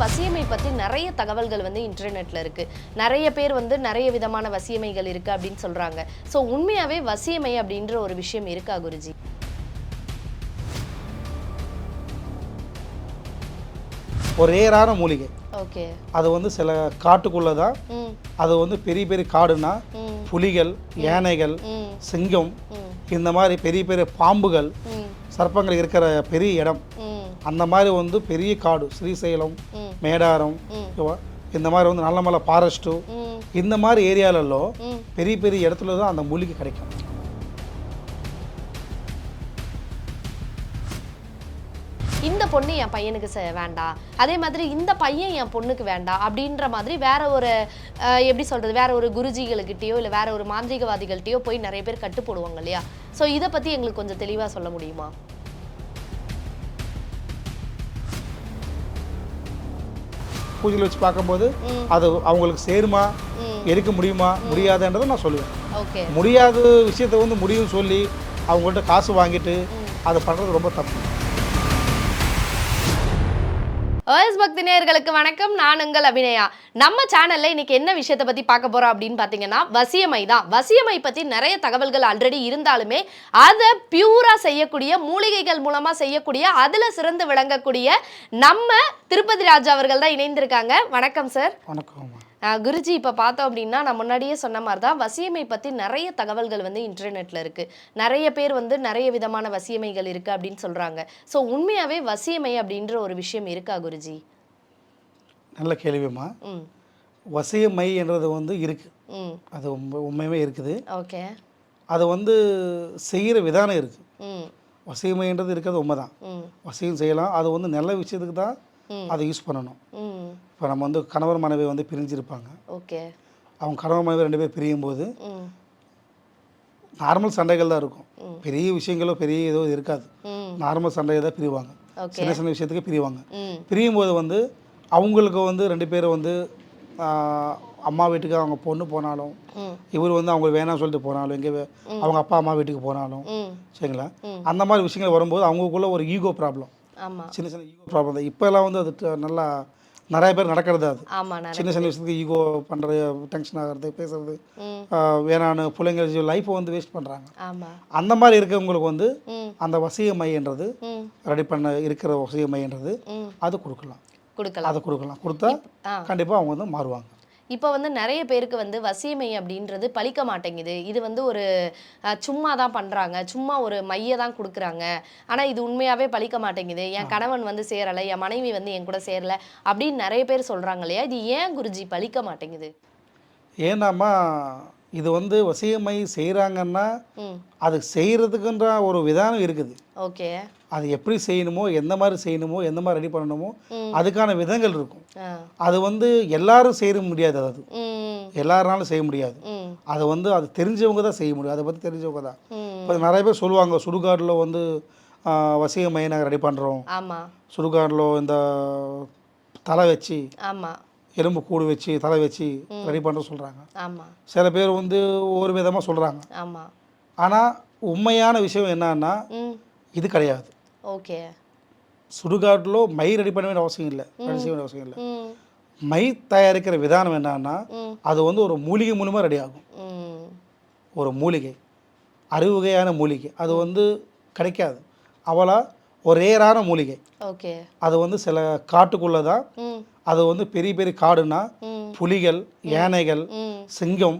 வசியமை பற்றி நிறைய தகவல்கள் வந்து இன்டர்நெட்டில் இருக்குது. நிறைய பேர் வந்து நிறைய விதமான வசியமைகள் இருக்குது அப்படின்னு சொல்கிறாங்க. ஸோ உண்மையாகவே வசியமை அப்படின்ற ஒரு விஷயம் இருக்கா குருஜி? ஒரு ரேரான மூலிகை. ஓகே. அது வந்து சில காட்டுக்குள்ளே தான். அது வந்து பெரிய பெரிய காடுனா புலிகள், யானைகள், சிங்கம், இந்த மாதிரி பெரிய பெரிய பாம்புகள், சர்ப்பங்கள் இருக்கிற பெரிய இடம். அந்த மாதிரி வந்து பெரிய காடு, ஸ்ரீசைலம், மேடாரம், இந்த மாதிரி வந்து நல்ல மலை ஃபாரஸ்ட்டு, இந்த மாதிரி ஏரியாலோ பெரிய பெரிய இடத்துல தான் அந்த மூலிகை கிடைக்கும். இந்த பொண்ணு என் பையனுக்கு வேண்டாம், அதே மாதிரி இந்த பையன் என் பொண்ணுக்கு வேண்டாம் அப்படின்ற மாதிரி வேற ஒரு எப்படி சொல்றது, வேற ஒரு குருஜிகளுக்கிட்டயோ இல்லை வேற ஒரு மாந்திரிகவாதிகள்கிட்டயோ போய் நிறைய பேர் கட்டு போடுவாங்க இல்லையா? ஸோ இதை பற்றி எங்களுக்கு கொஞ்சம் தெளிவாக சொல்ல முடியுமா? பூஜையில் வச்சு பார்க்கும்போது அது அவங்களுக்கு சேருமா, எடுக்க முடியுமா, முடியாதுன்றதை நான் சொல்லுவேன். ஓகே. முடியாத விஷயத்தை வந்து முடியும்னு சொல்லி அவங்கள்ட்ட காசு வாங்கிட்டு அதை பண்ணுறது ரொம்ப தப்பு. OS பக்தி நேயர்களுக்கு வணக்கம். நான் உங்கள் அபிநயா. நம்ம சேனல்ல இன்னைக்கு என்ன விஷயத்தை பத்தி பார்க்க போறோம் அப்படின்னு பாத்தீங்கன்னா வசியமை தான். வசியமை பத்தி நிறைய தகவல்கள் ஆல்ரெடி இருந்தாலுமே அதை பியூரா செய்யக்கூடிய, மூலிகைகள் மூலமா செய்யக்கூடிய, அதுல சிறந்து விளங்கக்கூடிய நம்ம திருப்பதி ராஜா அவர்கள் தான் இணைந்திருக்காங்க. வணக்கம் சார். வணக்கம் குருஜி. இப்போ பார்த்தோம் அப்படின்னா நான் முன்னாடியே சொன்ன மாதிரி தான் வசியமை பற்றி நிறைய தகவல்கள் வந்து இன்டர்நெட்டில் இருக்குது. நிறைய பேர் வந்து நிறைய விதமான வசியமைகள் இருக்குது அப்படின்னு சொல்கிறாங்க. ஸோ உண்மையாகவே வசியமை அப்படின்ற ஒரு விஷயம் இருக்கா குருஜி? நல்ல கேள்விமா. வசியமை என்றது வந்து இருக்குது, அது உண்மையுமே இருக்குது. ஓகே. அது வந்து செய்கிற விதானம் இருக்குது. வசியமைன்றது இருக்கிறது உண்மைதான், வசியம் செய்யலாம். அது வந்து நல்ல விஷயத்துக்கு தான் அதை யூஸ் பண்ணணும். இப்போ நம்ம வந்து கணவர் மனைவி வந்து பிரிஞ்சிருப்பாங்க. ஓகே. அவங்க கணவர் மனைவி 2 பேர் பிரியும் போது நார்மல் சண்டைகள் தான் இருக்கும். பெரிய விஷயங்களோ பெரிய ஏதோ இருக்காது. நார்மல் சண்டையை தான் பிரிவாங்க, சின்ன சின்ன விஷயத்துக்கு பிரிவாங்க. பிரியும் போது வந்து அவங்களுக்கு வந்து 2 பேரும் வந்து அம்மா வீட்டுக்கு அவங்க பொண்ணு போனாலும், இவர் வந்து அவங்க வேணாம்னு சொல்லிட்டு போனாலும், எங்கே அவங்க அப்பா அம்மா வீட்டுக்கு போனாலும், சரிங்களா, அந்த மாதிரி விஷயங்கள் வரும்போது அவங்களுக்குள்ள ஒரு ஈகோ ப்ராப்ளம், சின்ன சின்ன ஈகோ ப்ராப்ளம் தான். இப்போல்லாம் வந்து அது நல்லா நிறைய பேர் நடக்கிறது. அது சின்ன சின்ன விஷயத்துக்கு ஈகோ பண்ணுறது, டென்ஷன் ஆகிறது, பேசுறது, வேணான்னு பிள்ளைங்க லைஃப்பை வந்து வேஸ்ட் பண்ணுறாங்க. அந்த மாதிரி இருக்கவங்களுக்கு வந்து அந்த வசியமைன்றது ரெடி பண்ண இருக்கிற வசியமைன்றது அது கொடுக்கலாம். அதை கொடுத்தா கண்டிப்பாக அவங்க வந்து மாறுவாங்க. இப்போ வந்து நிறைய பேருக்கு வந்து வசியமை அப்படின்றது பலிக்க மாட்டேங்குது. இது வந்து ஒரு சும்மா தான் பண்ணுறாங்க, சும்மா ஒரு மையை தான் கொடுக்குறாங்க, ஆனால் இது உண்மையாகவே பலிக்க மாட்டேங்குது, என் கணவன் வந்து சேரலை, என் மனைவி வந்து என் கூட சேரலை அப்படின்னு நிறைய பேர் சொல்கிறாங்க இல்லையா? இது ஏன் குருஜி பலிக்க மாட்டேங்குது? ஏன்னாம்மா இது வந்து வசியமை செய்கிறாங்கன்னா அது செய்கிறதுக்குன்ற ஒரு விதானம் இருக்குது. ஓகே. அது எப்படி செய்யணுமோ, எந்த மாதிரி செய்யணுமோ, எந்த மாதிரி ரெடி பண்ணணுமோ அதுக்கான விதங்கள் இருக்கும். அது வந்து எல்லாரும் செய்ய முடியாது, அது எல்லாருனாலும் செய்ய முடியாது. அது வந்து அது தெரிஞ்சவங்க தான் செய்ய முடியும், அதை பற்றி தெரிஞ்சவங்க தான். இப்போ நிறைய பேர் சொல்லுவாங்க, சுடுகாட்டில் வந்து வசியமை நாங்கள் ரெடி பண்ணுறோம், சுடுகாட்டில் இந்த தலை வச்சு, எலும்பு கூடு வச்சு, தலை வச்சு ரெடி பண்ணுற சொல்கிறாங்க. சில பேர் வந்து ஒவ்வொரு விதமாக சொல்கிறாங்க. ஆனால் உண்மையான விஷயம் என்னன்னா இது கிடையாது. ஓகே. சுடுகாட்டில் மை ரெடி பண்ண வேண்டிய அவசியம் இல்லை, அவசியம் இல்லை. மை தயாரிக்கிற விதானம் என்னன்னா அது வந்து ஒரு மூலிகை மூலமாக ரெடி ஆகும். ஒரு மூலிகை, அறுவகையான மூலிகை, அது வந்து கிடைக்காது அவளா, ஒரு ரேரான மூலிகை. ஓகே. அது வந்து சில காட்டுக்குள்ளே தான். அது வந்து பெரிய பெரிய காடுனா புலிகள், யானைகள், சிங்கம்,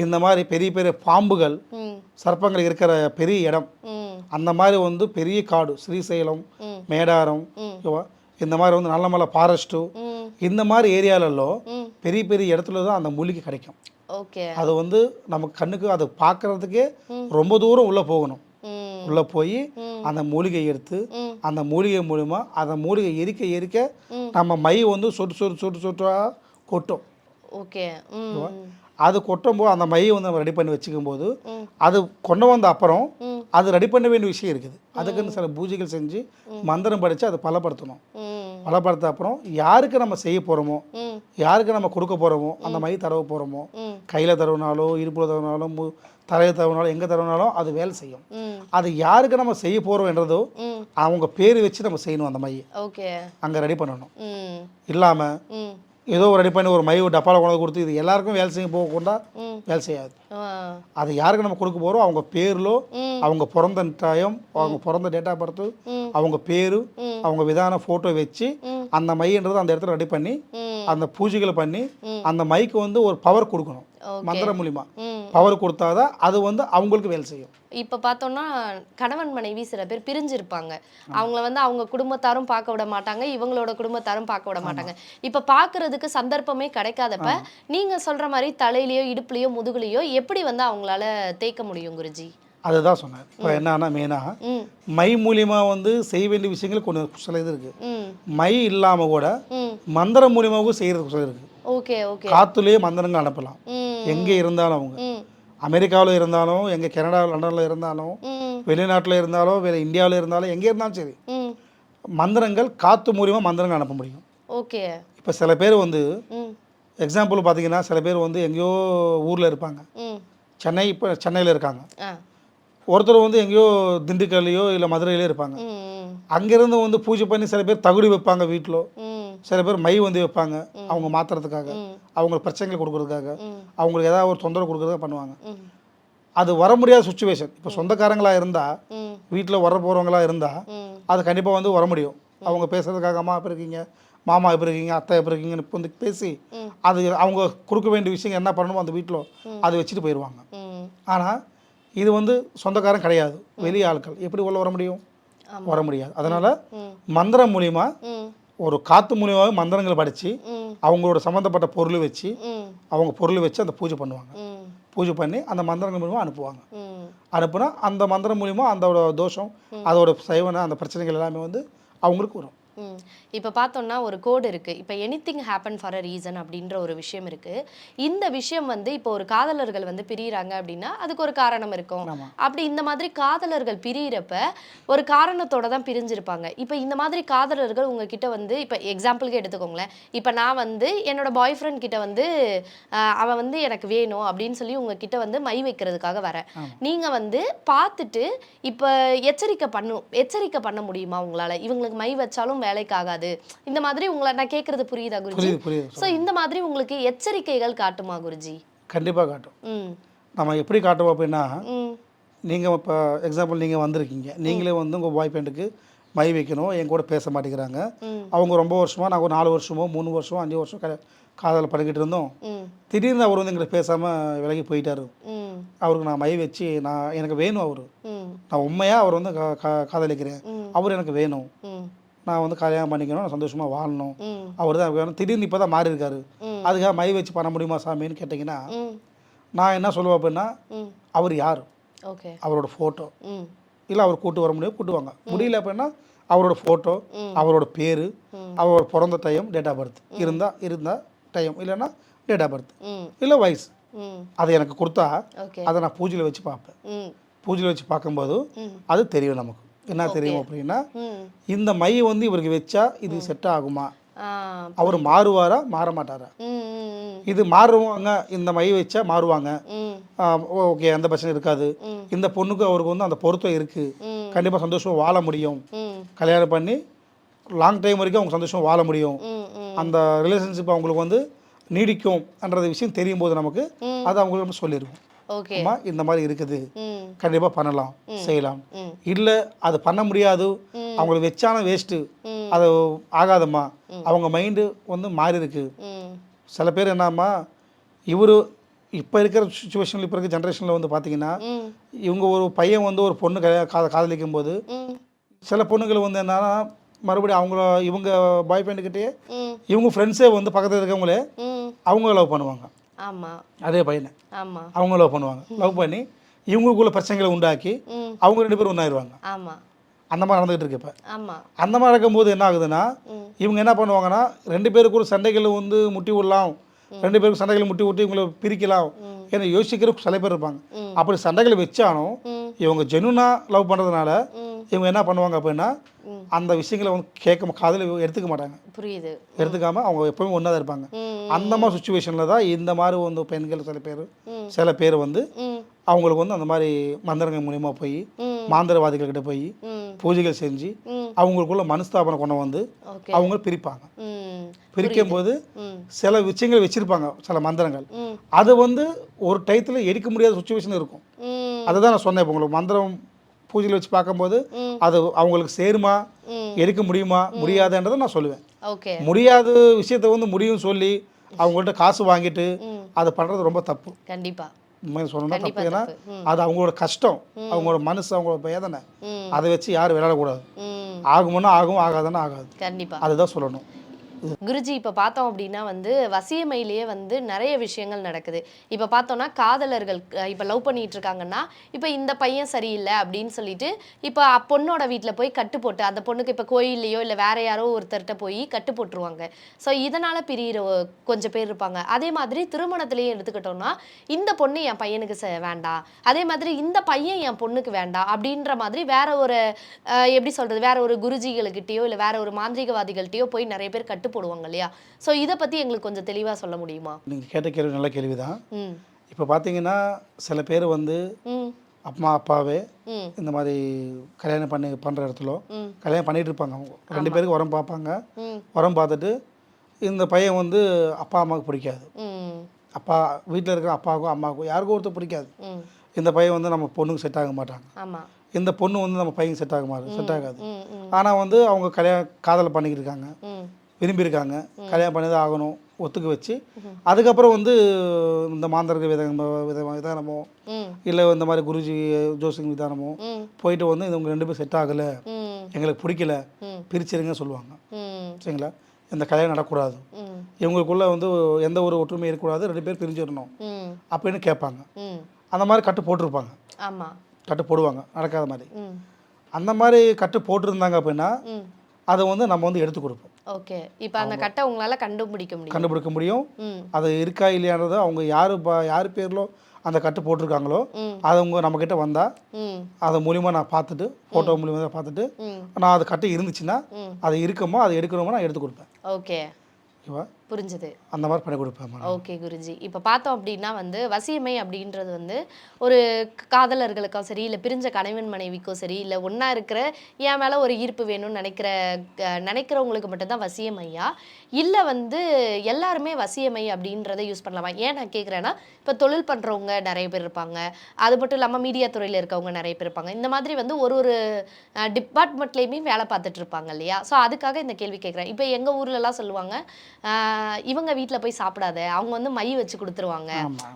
இந்த மாதிரி பெரிய பெரிய பாம்புகள், சர்ப்பங்கள் இருக்கிற பெரிய இடம். அந்த மாதிரி வந்து பெரிய காடு, ஸ்ரீசைலம், மேடாரம், இந்த மாதிரி வந்து நல்ல மலை ஃபாரஸ்ட்டு, இந்த மாதிரி ஏரியாலோ பெரிய பெரிய இடத்துல தான் அந்த மூலிகை கிடைக்கும். ஓகே. அது வந்து நமக்கு கண்ணுக்கு அது பார்க்கறதுக்கே ரொம்ப தூரம் உள்ளே போகணும். உள்ளே போய் அந்த மூலிகை எடுத்து அந்த மூலிகை மூலமா அந்த மூலிகை எரிக்க நம்ம மை வந்து சொட்டு கொட்டும். ஓகே. அது கொட்டும் போது அந்த மையை வந்து நம்ம ரெடி பண்ணி வச்சுக்கும் போது அது கொண்டு வந்த அப்புறம் அது ரெடி பண்ண வேண்டிய விஷயம் இருக்குது. அதுக்குன்னு சில பூஜைகள் செஞ்சு மந்திரம் படித்து அதை பலப்படுத்தணும். பலப்படுத்த அப்புறம் யாருக்கு நம்ம செய்ய போகிறோமோ, ம் யாருக்கு நம்ம கொடுக்க போகிறோமோ, அந்த மை தடவ போகிறோமோ, ம் கையில் தடவினாலோ இடுப்பில் தடவினாலும் தலையை தடவினாலும் எங்கே தடவினாலும் அது வேலை செய்யும். ம் அது யாருக்கு நம்ம செய்ய போகிறோம் என்றதோ ம் அவங்க பேர் வச்சு நம்ம செய்யணும். அந்த மையை ஓகே அங்கே ரெடி பண்ணணும். ம் இல்லாமல் ம் ஏதோ ரெடி பண்ணி ஒரு மை டப்பாவில் கொண்டு கொடுத்து இது எல்லாருக்கும் வேலை செய்ய போகக்கூடா ம் வேலை செய்யாது. ஆ அது யாருக்கு நம்ம கொடுக்க போகிறோம் அவங்க பேரிலோ, ம் அவங்க பிறந்த டைம், அவங்க பிறந்த டேட் ஆஃப் பர்த்து, ம் அவங்க பேர், ம் அவங்க விதான ஃபோட்டோ வச்சு ம் அந்த மைன்றது அந்த இடத்துல ரெடி பண்ணி ம் அந்த பூஜைகளை பண்ணி ம் அந்த மைக்கு வந்து ஒரு பவர் கொடுக்கணும். ஓகே மந்திரம் மூலிமா ம் பவர் கொடுத்தாதான் அது வந்து அவங்களுக்கு வேலை செய்யும். இப்போ பார்த்தோம்னா கணவன் மனைவி சில பேர் பிரிஞ்சிருப்பாங்க. அவங்கள வந்து அவங்க குடும்பத்தாரும் பார்க்க விட மாட்டாங்க, இவங்களோட குடும்பத்தாரும் பார்க்க விட மாட்டாங்க. இப்போ பார்க்கறதுக்கு சந்தர்ப்பமே கிடைக்காதப்ப நீங்க சொல்ற மாதிரி தலையிலயோ இடுப்புலயோ முதுகுலையோ எப்படி வந்து அவங்களால தேய்க்க முடியும் குருஜி? அதுதான் சொன்னேன். இப்போ என்னன்னா மெயினாக ம் மை மூலிமா வந்து செய்ய வேண்டிய விஷயங்கள் கொஞ்சம் சில இது இருக்குது. ம் மை இல்லாமல் கூட ம் மந்திரம் மூலியமாகவும் செய்கிறதுக்கு சில இருக்குது. ஓகே ஓகே காற்றுலேயே மந்திரங்கள் அனுப்பலாம். ம் எங்கே இருந்தாலும் அவங்க ம் அமெரிக்காவில் இருந்தாலும், எங்கே கனடா லண்டனில் இருந்தாலும், ம் வெளிநாட்டில் இருந்தாலும், வேறு இந்தியாவில் இருந்தாலும், எங்கே இருந்தாலும் சரி ம் மந்திரங்கள் காற்று மூலியமாக மந்திரங்கள் அனுப்ப முடியும். ஓகே இப்போ சில பேர் வந்து ம் எக்ஸாம்பிள் பார்த்தீங்கன்னா சில பேர் வந்து எங்கேயோ ஊரில் இருப்பாங்க. ம் சென்னை இப்போ சென்னையில் இருக்காங்க. ஆ ஒருத்தர் வந்து எங்கேயோ திண்டுக்கல்லையோ இல்லை மதுரையிலையோ இருப்பாங்க. ம் அங்கேருந்து வந்து பூஜை பண்ணி சில பேர் தகுடி வைப்பாங்க வீட்டில். ம் சில பேர் மை வந்து வைப்பாங்க அவங்க மாற்றுறதுக்காக, ம் அவங்களுக்கு பிரச்சனைகள் கொடுக்கறதுக்காக, ம் அவங்களுக்கு ஏதாவது ஒரு தொந்தரவு கொடுக்கறதுக்காக பண்ணுவாங்க. ம் அது வர முடியாத சுச்சுவேஷன். இப்போ சொந்தக்காரங்களாக இருந்தால், ம் வீட்டில் வர போகிறவங்களா இருந்தால் ம் அது கண்டிப்பாக வந்து வர முடியும். அவங்க பேசுறதுக்காக அம்மா எப்படி இருக்கீங்க, மாமா எப்படி இருக்கீங்க, அத்தை எப்படி இருக்கீங்கன்னு இப்போ வந்து பேசி ம் அது அவங்க கொடுக்க வேண்டிய விஷயம் என்ன பண்ணணுமோ அந்த வீட்டில் அதை வச்சுட்டு போயிடுவாங்க. ம் ஆனால் இது வந்து சொந்தக்காரன் கிடையாது, வெளி ஆட்கள் எப்படி உள்ள வர முடியும்? வர முடியாது. அதனால் ம் மந்திரம் மூலிமா ம் ஒரு காற்று மூலியமாக மந்திரங்களை படித்து ம் அவங்களோட சம்மந்தப்பட்ட பொருள் வச்சு ம் அவங்க பொருள் வச்சு அந்த பூஜை பண்ணுவாங்க. ம் பூஜை பண்ணி அந்த மந்திரங்கள் மூலிமா அனுப்புவாங்க. ம் அனுப்புனா அந்த மந்திரம் மூலிமா அதோட தோஷம், அதோட சைவனை, அந்த பிரச்சனைகள் எல்லாமே வந்து அவங்களுக்கு வரும். ம் இப்போ பார்த்தோம்னா ஒரு கோடு இருக்கு. இப்போ anything happen for a reason அப்படின்ற ஒரு விஷயம் இருக்கு. இந்த விஷயம் வந்து இப்போ ஒரு காதலர்கள் வந்து பிரியிறாங்க அப்படின்னா அதுக்கு ஒரு காரணம் இருக்கும். ஆமா. அப்படி இந்த மாதிரி காதலர்கள் பிரியிறப்ப ஒரு காரணத்தோட தான் பிரிஞ்சிருப்பாங்க. இப்போ இந்த மாதிரி காதலர்கள் உங்ககிட்ட வந்து இப்போ எக்ஸாம்பிளுக்கு எடுத்துக்கோங்களேன். இப்போ நான் வந்து என்னோட பாய் ஃப்ரெண்ட் கிட்ட வந்து அவன் வந்து எனக்கு வேணும் அப்படின்னு சொல்லி உங்ககிட்ட வந்து மை வைக்கிறதுக்காக வரேன். நீங்க வந்து பார்த்துட்டு இப்போ எச்சரிக்கை பண்ண முடியுமா உங்களால? இவங்களுக்கு மை வச்சாலும் வேலைக்கு ஆகாது, இந்த மாதிரி உங்களை நான் கேட்கறது புரியுதா குருஜி? புரியுது புரியுது. சோ இந்த மாதிரி உங்களுக்கு எச்சரிக்கைகள் காட்டுமா குருஜி? கண்டிப்பாக காட்டும். ம் நம்ம எப்படி காட்டுவோம் அப்படின்னா, ம் நீங்கள் இப்போ எக்ஸாம்பிள் நீங்கள் வந்திருக்கீங்க, நீங்களே வந்து உங்கள் பாய் ஃப்ரெண்டுக்கு மை வைக்கணும், என் கூட பேச மாட்டேங்கிறாங்க. ம் அவங்க ரொம்ப வருஷமாக, நாங்கள் ஒரு 4 வருஷமோ 3 வருஷமோ 5 வருஷம் காதல் பண்ணிக்கிட்டு இருந்தோம். ம் திடீர்னு அவர் வந்து எங்களை பேசாமல் விலகி போயிட்டாரு. ம் அவருக்கு நான் மை வச்சு எனக்கு வேணும். அவர் ம் நான் உண்மையாக அவர் வந்து காதலிக்கிறேன், ம் அவர் எனக்கு வேணும், ம் நான் வந்து கல்யாணம் பண்ணிக்கணும், நான் சந்தோஷமாக வாழணும், ம் அவர் தான் எனக்கு வேணும். திடீர்னு இப்போ தான் மாறி இருக்காரு, ம் அதுக்காக மை வச்சு பண்ண முடியுமா சாமின்னு கேட்டிங்கன்னா, ம் நான் என்ன சொல்லுவேன் அப்படின்னா, ம் அவர் யார், ஓகே அவரோட ஃபோட்டோ, ம் இல்லை அவர் கூட்டு வர முடியும் கூட்டுவாங்க, முடியல அப்படின்னா அவரோட ஃபோட்டோ, ம். அவரோட பேர், ம். அவரோட பிறந்த டைம், டேட் ஆஃப் பர்த் இருந்தால் டைம், இல்லைன்னா டேட் ஆஃப் பர்த், ம் இல்லை வயசு, ம் அதை எனக்கு கொடுத்தா ஓகே அதை நான் பூஜையில் வச்சு பார்ப்பேன். ம் பூஜையில் வச்சு பார்க்கும்போது ம் அது தெரியும் நமக்கு. என்ன தெரியும் அப்படின்னா, ம் இந்த மை வந்து இவருக்கு வச்சா இது செட் ஆகுமா, ஆ அவர் மாறுவாரா மாற மாட்டாரா, ம் ம் இது மாறுவாங்க, இந்த மை வச்சா மாறுவாங்க, ம் ஓகே எந்த பிரச்சனை இருக்காது, ம். இந்த பொண்ணுக்கு அவருக்கு வந்து அந்த பொருத்தம் இருக்குது, ம் கண்டிப்பாக சந்தோஷமாக வாழ முடியும், ம் கல்யாணம் பண்ணி லாங் டைம் வரைக்கும் அவங்க சந்தோஷமாக வாழ முடியும், ம் ம் அந்த ரிலேஷன்ஷிப் அவங்களுக்கு வந்து நீடிக்கும் என்ற விஷயம் தெரியும் போது நமக்கு ம். அது அவங்களுக்கு நம்ம சொல்லிடுவோம். ஓகே அம்மா இந்த மாதிரி இருக்குது, ம் கண்டிப்பாக பண்ணலாம், செய்யலாம். ம் இல்லை அது பண்ண முடியாது, ம். அவங்களுக்கு வச்சான வேஸ்ட்டு, ம் அது ஆகாதம்மா, அவங்க மைண்டு வந்து மாறி இருக்கு. ம் சில பேர் என்னம்மா, இவர் இப்போ இருக்கிற சுச்சுவேஷனில், இப்போ இருக்கிற ஜென்ரேஷனில் வந்து பார்த்தீங்கன்னா, ம் இவங்க ஒரு பையன் வந்து ஒரு பொண்ணு காதலிக்கும் போது ம் சில பொண்ணுகள் வந்து என்னன்னா மறுபடியும் இவங்க பாய் ஃப்ரெண்டுக்கிட்டே ம் இவங்க ஃப்ரெண்ட்ஸே வந்து பக்கத்தில் இருக்கவங்களே ம் அவங்க லவ் பண்ணுவாங்க. ஆமா அதே பையனை ஆமா அவங்க லவ் பண்ணுவாங்க. லவ் பண்ணி இவங்களுக்குள்ள பிரச்சனைகளை உண்டாக்கி ம் அவங்க 2 பேரும் ஒன்றாயிருவாங்க. ஆமா அந்த மாதிரி நடந்துகிட்டு இருக்கு இப்போ. ஆமா அந்த மாதிரி நடக்கும்போது என்ன ஆகுதுன்னா, ம் இவங்க என்ன பண்ணுவாங்கன்னா 2 பேருக்குள்ள சண்டைகளை வந்து முட்டி விடலாம், 2 பேருக்கு சண்டைகளை முட்டி விட்டு இவங்களை பிரிக்கலாம் ஏன்னா யோசிக்கிற சில பேர் இருப்பாங்க. ம். அப்படி சண்டைகளை வச்சாலும் ம் இவங்க ஜெனுனா லவ் பண்ணுறதுனால ம் இவங்க என்ன பண்ணுவாங்க அப்படின்னா அந்த விஷயங்களை வந்து காதில் எடுத்துக்க மாட்டாங்க. புரியுது. எடுத்துக்காமல் அவங்க எப்பவுமே ஒன்றா தான் இருப்பாங்க. அந்த மாதிரி சுச்சுவேஷனில் தான் இந்த மாதிரி வந்து பெண்கள் சில பேர் வந்து அவங்களுக்கு வந்து அந்த மாதிரி மந்திரங்கள் மூலிமா போய் மாந்திரவாதிகள்கிட்ட போய் பூஜைகள் செஞ்சு அவங்களுக்குள்ள மனஸ்தாபனம் கொண்டு வந்து அவங்க பிரிப்பாங்க. பிரிக்கும் போது சில விஷயங்கள் வச்சிருப்பாங்க, சில மந்திரங்கள். அது வந்து ஒரு டயத்தில் எடுக்க முடியாத சுச்சுவேஷன் இருக்கும். அதுதான் நான் சொன்னேன். இப்போ உங்களுக்கு மந்திரம் பூஜையில் வச்சு பார்க்கும்போது அது அவங்களுக்கு சேருமா, எடுக்க முடியுமா முடியாதுன்றதை நான் சொல்லுவேன். முடியாத விஷயத்த வந்து முடியும் சொல்லி அவங்கள்ட்ட காசு வாங்கிட்டு அதை பண்ணுறது ரொம்ப தப்பு. கண்டிப்பாக உண்மையை சொல்லணும்னா தப்பு. ஏன்னா அது அவங்களோட கஷ்டம், அவங்களோட மனசு, அவங்களோட வேதனை. அதை வச்சு யாரும் விளையாடக்கூடாது. ஆகுமுன்னா ஆகும், ஆகாதுன்னா ஆகாது. கண்டிப்பாக அதுதான் சொல்லணும். குருஜி இப்போ பார்த்தோம் அப்படின்னா வந்து வசியமையிலேயே வந்து நிறைய விஷயங்கள் நடக்குது. இப்போ பார்த்தோம்னா காதலர்கள் இப்போ லவ் பண்ணிட்டு இருக்காங்கன்னா இப்போ இந்த பையன் சரியில்லை அப்படின்னு சொல்லிட்டு இப்போ பொண்ணோட வீட்டில் போய் கட்டு போட்டு அந்த பொண்ணுக்கு இப்போ கோயில்லையோ இல்லை வேற யாரோ ஒருத்தர்கிட்ட போய் கட்டு போட்டுருவாங்க. ஸோ இதனால பிரியிற கொஞ்சம் பேர் இருப்பாங்க. அதே மாதிரி திருமணத்திலேயே எடுத்துக்கிட்டோம்னா இந்த பொண்ணு என் பையனுக்கு வேண்டாம், அதே மாதிரி இந்த பையன் என் பொண்ணுக்கு வேண்டாம் அப்படின்ற மாதிரி வேற ஒரு எப்படி சொல்றது, வேற ஒரு குருஜிகளுக்கிட்டயோ இல்லை வேற ஒரு மாந்திரிகவாதிகள்கிட்டயோ போய் நிறைய பேர் கட்டு போடுவாங்க இல்லையா? ஸோ இதை பற்றி எங்களுக்கு கொஞ்சம் தெளிவாக சொல்ல முடியுமா? நீங்கள் கேட்ட கேள்வி நல்ல கேள்வி தான். இப்போ பார்த்தீங்கன்னா சில பேர் வந்து அம்மா அப்பாவே இந்த மாதிரி கல்யாணம் பண்ணுற இடத்துல கல்யாணம் பண்ணிட்டு இருப்பாங்க. அவங்க 2 பேருக்கு உரம் பார்ப்பாங்க. உரம் பார்த்துட்டு இந்த பையன் வந்து அப்பா அம்மாவுக்கு பிடிக்காது. அப்பா வீட்டில் இருக்கிற அப்பாவுக்கும் அம்மாவுக்கும் யாருக்கும் ஒருத்தர் பிடிக்காது. இந்த பையன் வந்து நம்ம பொண்ணுக்கு செட் ஆக மாட்டாங்க. இந்த பொண்ணு வந்து நம்ம பையன் செட் ஆகாது. ஆனால் வந்து அவங்க காதலை பண்ணிக்கிட்டு இருக்காங்க, விரும்பியிருக்காங்க, கல்யாணம் பண்ணி தான் ஆகணும் ஒத்துக்க வச்சு அதுக்கப்புறம் வந்து இந்த மாந்திரிக விதானமோ இல்லை இந்த மாதிரி குருஜி ஜோசிங் விதானமோ போயிட்டு வந்து இவங்க 2 பேரும் செட் ஆகலை, எங்களுக்கு பிடிக்கல, பிரிச்சிருங்க சொல்லுவாங்க. சரிங்களா? இந்த கல்யாணம் நடக்கூடாது, இவங்களுக்குள்ள வந்து எந்த ஒரு ஒற்றுமையும் இருக்கக்கூடாது, 2 பேர் பிரிஞ்சிடணும் அப்படின்னு கேட்பாங்க. அந்த மாதிரி கட்டு போட்டிருப்பாங்க. கட்டு போடுவாங்க நடக்காத மாதிரி. அந்த மாதிரி கட்டு போட்டிருந்தாங்க அப்படின்னா அதை வந்து நம்ம வந்து எடுத்து கொடுப்போம். ஓகே. இப்போ அந்த கட்டை உங்களால் கண்டுபிடிக்க முடியும். அது இருக்கா இல்லையானது அவங்க யார் பேரில் அந்த கட்டு போட்டிருக்காங்களோ அது அவங்க நம்மக்கிட்ட வந்தால் அதை மூலிமா நான் பார்த்துட்டு ஃபோட்டோ மூலிமா பார்த்துட்டு நான் அது கட்டு இருந்துச்சுன்னா அது இருக்குமோ அதை எடுக்கணுமோ நான் எடுத்து கொடுப்பேன். ஓகே, புரிஞ்சுது. அந்த மாதிரி பண்ணி கொடுப்பேன். ஓகே குருஜி. இப்போ பார்த்தோம் அப்படின்னா வந்து வசியமை அப்படின்றது வந்து ஒரு காதலர்களுக்கும் சரி இல்லை பிரிஞ்ச கணவன் மனைவிக்கும் சரி இல்லை ஒன்றா இருக்கிற என் மேலே ஒரு ஈர்ப்பு வேணும்னு நினைக்கிறவங்களுக்கு மட்டும்தான் வசியமையா, இல்லை வந்து எல்லாருமே வசியமை அப்படின்றத யூஸ் பண்ணலாமா? ஏன் நான் கேட்குறேன்னா இப்போ தொழில் பண்ணுறவங்க நிறைய பேர் இருப்பாங்க, அது மட்டும் இல்லாமல் மீடியா துறையில் இருக்கவங்க நிறைய பேர் இருப்பாங்க. இந்த மாதிரி வந்து ஒரு டிபார்ட்மெண்ட்லேயுமே வேலை பார்த்துட்டு இருப்பாங்க இல்லையா? ஸோ அதுக்காக இந்த கேள்வி கேட்குறேன். இப்போ எங்கள் ஊர்லலாம் சொல்லுவாங்க இவங்க வீட்டில் போய் சாப்பிடாத, அவங்க வந்து மை வச்சு கொடுத்துருவாங்க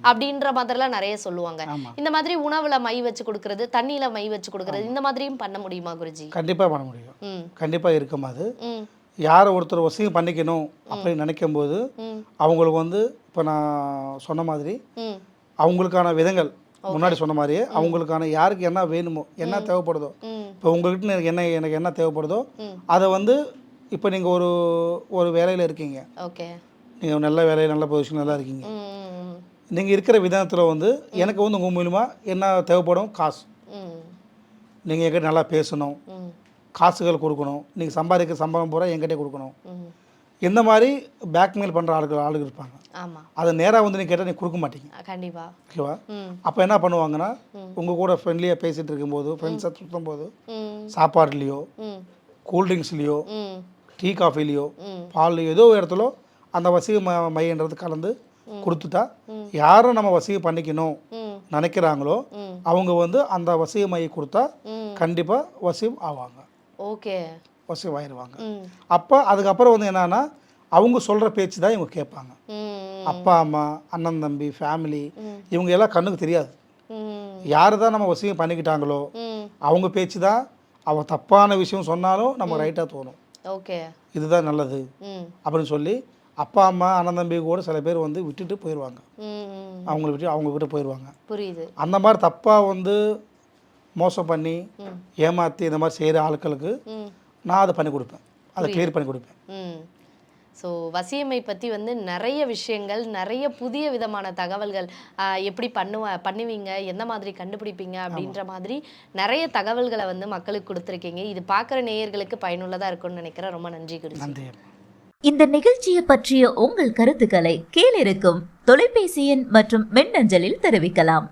அப்படின்ற மாதிரிலாம் நிறைய சொல்லுவாங்க. இந்த மாதிரி உணவுல மை வச்சு கொடுக்கறது, தண்ணியில மை வச்சு கொடுக்கறது, இந்த மாதிரியும் பண்ண முடியுமா குருஜி? கண்டிப்பாக பண்ண முடியும். கண்டிப்பாக இருக்கும். அது யாரை ஒருத்தர் வசியம் பண்ணிக்கணும் அப்படின்னு நினைக்கும் போது அவங்களுக்கு வந்து இப்போ நான் சொன்ன மாதிரி அவங்களுக்கான விதங்கள் முன்னாடி சொன்ன மாதிரியே அவங்களுக்கான யாருக்கு என்ன வேணுமோ என்ன தேவைப்படுதோ, இப்போ உங்கள்கிட்ட எனக்கு என்ன தேவைப்படுதோ அதை வந்து இப்போ நீங்கள் ஒரு வேலையில் இருக்கீங்க, ஓகே, நீங்கள் நல்ல வேலையில் நல்ல பொசிஷன் நல்லா இருக்கீங்க, நீங்கள் இருக்கிற விதத்தில் வந்து எனக்கு வந்து உங்கள் மூலிமா என்ன தேவைப்படும், காசு, நீங்கள் என்கிட்ட நல்லா பேசணும், காசுகள் கொடுக்கணும், நீங்கள் சம்பாதிக்கிற சம்பளம் பூரா என்கிட்டே கொடுக்கணும். இந்த மாதிரி பேக்மெயில் பண்ணுற ஆளுகள் இருப்பாங்க. அதை நேராக வந்து நீங்கள் கேட்டால் நீங்கள் கொடுக்க மாட்டீங்க. கண்டிப்பாக. ஓகேவா? அப்போ என்ன பண்ணுவாங்கன்னா உங்கள் கூட ஃப்ரெண்ட்லியாக பேசிகிட்டு இருக்கும்போது, ஃப்ரெண்ட்ஸாக சுற்றும் போது, சாப்பாடுலேயோ கூல்ட்ரிங்க்ஸ்லேயோ டீ காஃபிலையோ பால்லையோ ஏதோ ஒரு இடத்துல அந்த வசிய மையன்றது கலந்து கொடுத்துட்டா யாரும் நம்ம வசியம் பண்ணிக்கணும் நினைக்கிறாங்களோ அவங்க வந்து அந்த வசிய மையை கொடுத்தா கண்டிப்பாக வசியம் ஆவாங்க. ஓகே, வசியம் ஆயிடுவாங்க. அப்போ அதுக்கப்புறம் வந்து என்னன்னா அவங்க சொல்கிற பேச்சு தான் இவங்க கேட்பாங்க. அப்பா அம்மா அண்ணன் தம்பி ஃபேமிலி இவங்க எல்லாம் கண்ணுக்கு தெரியாது. யார் தான் நம்ம வசியம் பண்ணிக்கிட்டாங்களோ அவங்க பேச்சு தான். அவன் தப்பான விஷயம் சொன்னாலும் நம்ம ரைட்டாக தோணும். ஓகே, இதுதான் நல்லது அப்படின்னு சொல்லி அப்பா அம்மா அண்ணன் தம்பி கூட சில பேர் வந்து விட்டுட்டு போயிடுவாங்க. அவங்கள விட்டு அவங்க கிட்ட போயிடுவாங்க. புரியுது. அந்த மாதிரி தப்பாக வந்து மோசம் பண்ணி ஏமாற்றி இந்த மாதிரி செய்கிற ஆட்களுக்கு நான் அதை பண்ணி கொடுப்பேன், அதை கிளியர் பண்ணி கொடுப்பேன். ஸோ வசியமை பற்றி வந்து நிறைய விஷயங்கள், நிறைய புதிய விதமான தகவல்கள், எப்படி பண்ணுவீங்க, எந்த மாதிரி கண்டுபிடிப்பீங்க அப்படின்ற மாதிரி நிறைய தகவல்களை வந்து மக்களுக்கு கொடுத்துருக்கீங்க. இது பார்க்குற நேயர்களுக்கு பயனுள்ளதாக இருக்கும்னு நினைக்கிறேன். ரொம்ப நன்றி குருஜி. நன்றி. இந்த நிகழ்ச்சியை பற்றிய உங்கள் கருத்துக்களை கீழிருக்கும் தொலைபேசி எண் மற்றும் மின்னஞ்சலில் தெரிவிக்கலாம்.